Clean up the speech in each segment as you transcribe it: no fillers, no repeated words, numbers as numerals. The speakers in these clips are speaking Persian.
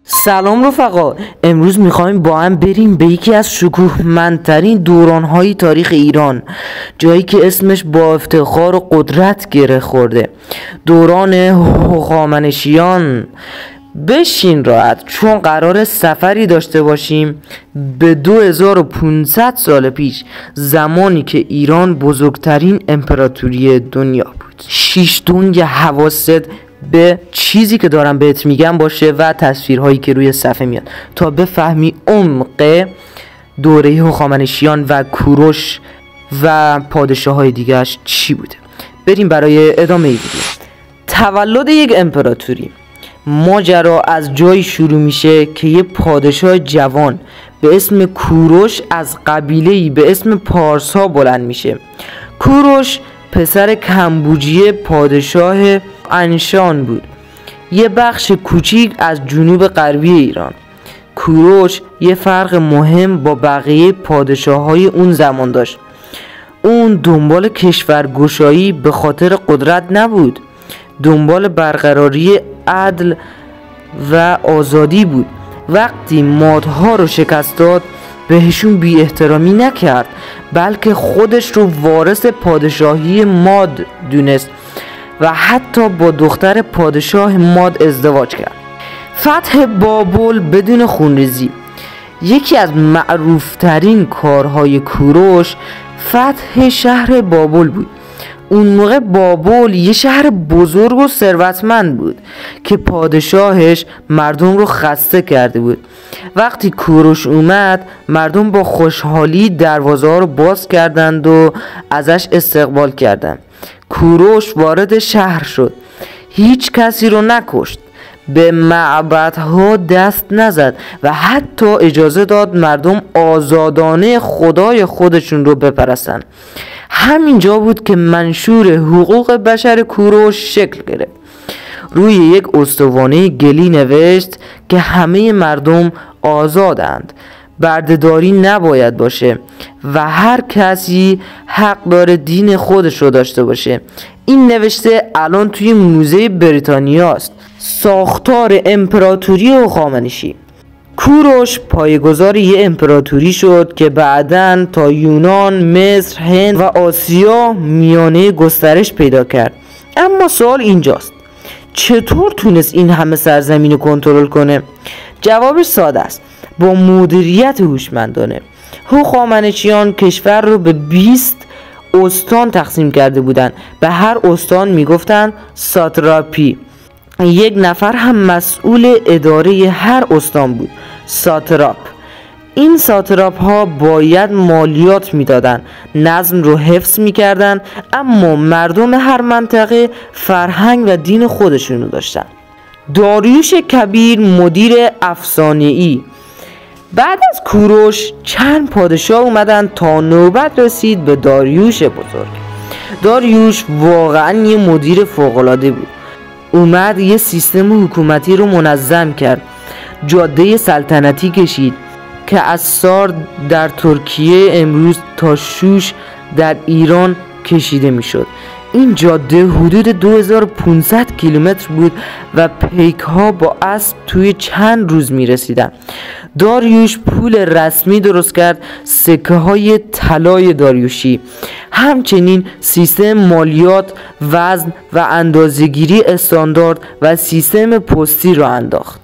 سلام رفقا، امروز میخوایم با هم بریم به یکی از شکوهمندترین دورانهای تاریخ ایران، جایی که اسمش با افتخار و قدرت گره خورده، دوران هخامنشیان. بشین راحت چون قرار سفری داشته باشیم به 2500 سال پیش، زمانی که ایران بزرگترین امپراتوری دنیا بود. 6 دنگ حواست به چیزی که دارم بهت میگم باشه و تصویرهایی که روی صفحه میاد تا بفهمی عمق دوره هخامنشیان و کوروش و پادشاه های دیگرش چی بوده. بریم برای ادامه ویدیو. تولد یک امپراتوری. ماجرا از جایی شروع میشه که یه پادشاه جوان به اسم کوروش از قبیله‌ای به اسم پارسا بلند میشه. کوروش پسر کمبوجی پادشاه انشان بود، یه بخش کوچیک از جنوب غربی ایران. کوروش یه فرق مهم با بقیه پادشاه‌های اون زمان داشت. اون دنبال کشورگشایی به خاطر قدرت نبود، دنبال برقراری عدل و آزادی بود. وقتی مادها رو شکست داد بهشون بی احترامی نکرد، بلکه خودش رو وارث پادشاهی ماد دونست و حتی با دختر پادشاه ماد ازدواج کرد. فتح بابل بدون خونریزی. یکی از معروفترین کارهای کوروش فتح شهر بابل بود. اون موقع بابل یه شهر بزرگ و ثروتمند بود که پادشاهش مردم رو خسته کرده بود. وقتی کوروش اومد مردم با خوشحالی دروازه ها رو باز کردند و ازش استقبال کردند. کوروش وارد شهر شد، هیچ کسی رو نکشت، به معبدها دست نزد و حتی اجازه داد مردم آزادانه خدای خودشون رو بپرستن. همینجا بود که منشور حقوق بشر کوروش شکل گرفت. روی یک استوانه گلی نوشت که همه مردم آزادند، بردهداری نباید باشه و هر کسی حق داره دین خودش رو داشته باشه. این نوشته الان توی موزه بریتانیا است. ساختار امپراتوری هخامنشی. کوروش پایه‌گذار یه امپراتوری شد که بعداً تا یونان، مصر، هند و آسیا میانه گسترش پیدا کرد. اما سوال اینجاست، چطور تونست این همه سرزمین رو کنترل کنه؟ جوابش ساده است، با مدیریت هوشمندانه. هخامنشیان کشور رو به 20 استان تقسیم کرده بودند. به هر استان میگفتن ساتراپی. یک نفر هم مسئول اداره هر استان بود، ساتراپ. این ساتراپ ها باید مالیات میدادن، نظم رو حفظ میکردن، اما مردم هر منطقه فرهنگ و دین خودشون رو داشتن. داریوش کبیر مدیر افسانه‌ای. بعد از کوروش چند پادشاه اومدن تا نوبت رسید به داریوش بزرگ. داریوش واقعا یه مدیر فوق‌العاده بود. اومد یه سیستم حکومتی رو منظم کرد، جاده سلطنتی کشید که از سار در ترکیه امروز تا شوش در ایران کشیده میشد. این جاده حدود 2500 کیلومتر بود و پیک ها با اسب توی چند روز می رسیدن. داریوش پول رسمی درست کرد، سکه های طلای داریوشی، همچنین سیستم مالیات، وزن و اندازه‌گیری استاندارد و سیستم پستی را انداخت.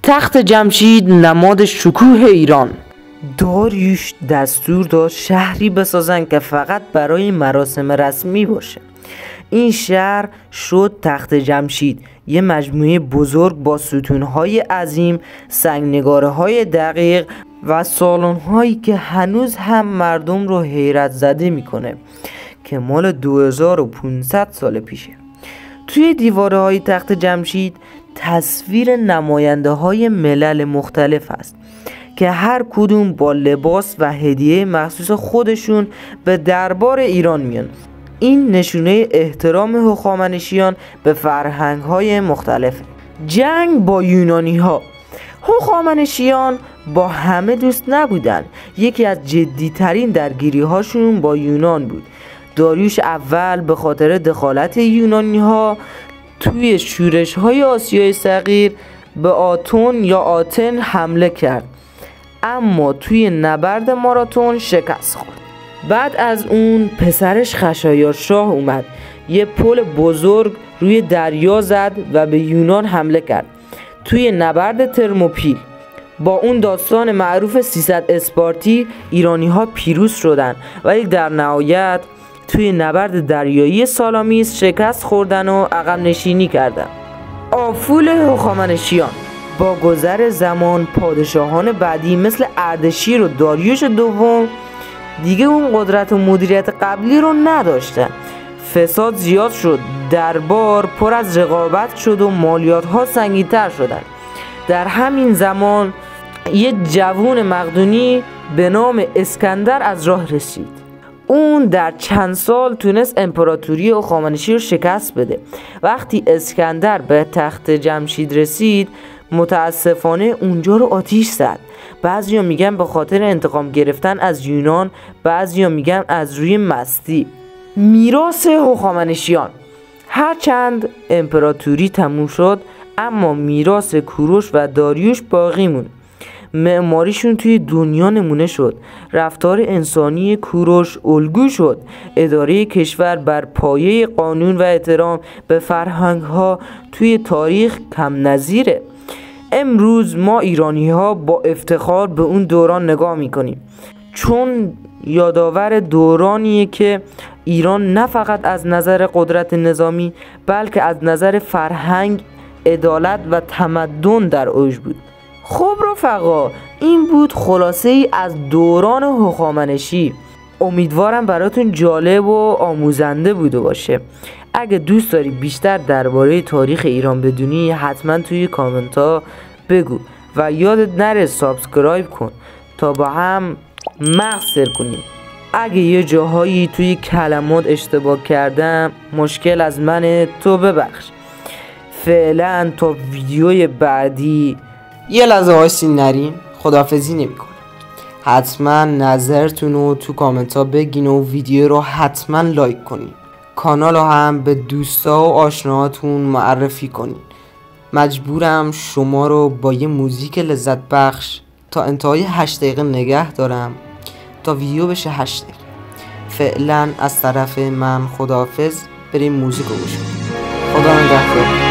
تخت جمشید نماد شکوه ایران. داریوش دستور داد شهری بسازن که فقط برای مراسم رسمی باشه. این شهر شد تخت جمشید، یه مجموعه بزرگ با ستونهای عظیم، سنگنگاره‌های دقیق و سالن‌هایی که هنوز هم مردم رو حیرت زده میکنه که مال 2500 سال پیشه. توی دیوارهای تخت جمشید تصویر نماینده های ملل مختلف هست که هر کدوم با لباس و هدیه مخصوص خودشون به دربار ایران میان. این نشونه احترام هخامنشیان به فرهنگ های مختلف. جنگ با یونانی ها. هخامنشیان با همه دوست نبودن. یکی از جدیترین درگیری هاشون با یونان بود. داریوش اول به خاطر دخالت یونانی ها توی شورش های آسیای صغیر به آتون یا آتن حمله کرد، اما توی نبرد ماراتون شکست خورد. بعد از اون پسرش خشایارشاه اومد، یه پل بزرگ روی دریا زد و به یونان حمله کرد توی نبرد ترموپیل. با اون داستان معروف 300 اسپارتی ایرانی ها پیروز شدن، ولی در نهایت توی نبرد دریایی سالامیس شکست خوردن و عقب نشینی کردن. آفول هخامنشیان. با گذر زمان پادشاهان بعدی مثل اردشیر و داریوش دوم دیگه اون قدرت و مدیریت قبلی رو نداشتن. فساد زیاد شد، دربار پر از رقابت شد و مالیات ها سنگین‌تر شدن. در همین زمان یه جوون مقدونی به نام اسکندر از راه رسید. اون در چند سال تونست امپراتوری هخامنشی رو شکست بده. وقتی اسکندر به تخت جمشید رسید متاسفانه اونجا رو آتیش زد. بعضیا میگن به خاطر انتقام گرفتن از یونان، بعضیا میگن از روی مستی. میراث هخامنشیان. هرچند امپراتوری تموم شد اما میراث کوروش و داریوش باقی موند. معماریشون توی دنیا نمونه شد. رفتار انسانی کوروش الگو شد. اداره کشور بر پایه قانون و احترام به فرهنگ‌ها توی تاریخ کم نظیره. امروز ما ایرانی ها با افتخار به اون دوران نگاه میکنیم، چون یادآور دورانیه که ایران نه فقط از نظر قدرت نظامی بلکه از نظر فرهنگ، عدالت و تمدن در اوج بود. خب رفقا، این بود خلاصه ای از دوران هخامنشی. امیدوارم براتون جالب و آموزنده بوده باشه. اگه دوست داری بیشتر درباره تاریخ ایران بدونی حتما توی کامنت ها بگو و یادت نره سابسکرایب کن تا با هم مغز سر کنیم. اگه یه جاهایی توی کلمات اشتباه کردم مشکل از منه، تو ببخش. فعلا تا ویدیوی بعدی یه لحظه وایسین نرین، خداحافظی نمی‌کنم. حتما نظرتون رو تو کامنت ها بگین و ویدیو رو حتما لایک کنین. کانال رو هم به دوستا و آشناهاتون معرفی کنین. مجبورم شما رو با یه موزیک لذت بخش تا انتهای 8 دقیقه نگه دارم تا ویدیو بشه 8 دقیقه. فعلا از طرف من خداحافظ. بریم موزیک رو گوش کنیم. خدا نگهدار.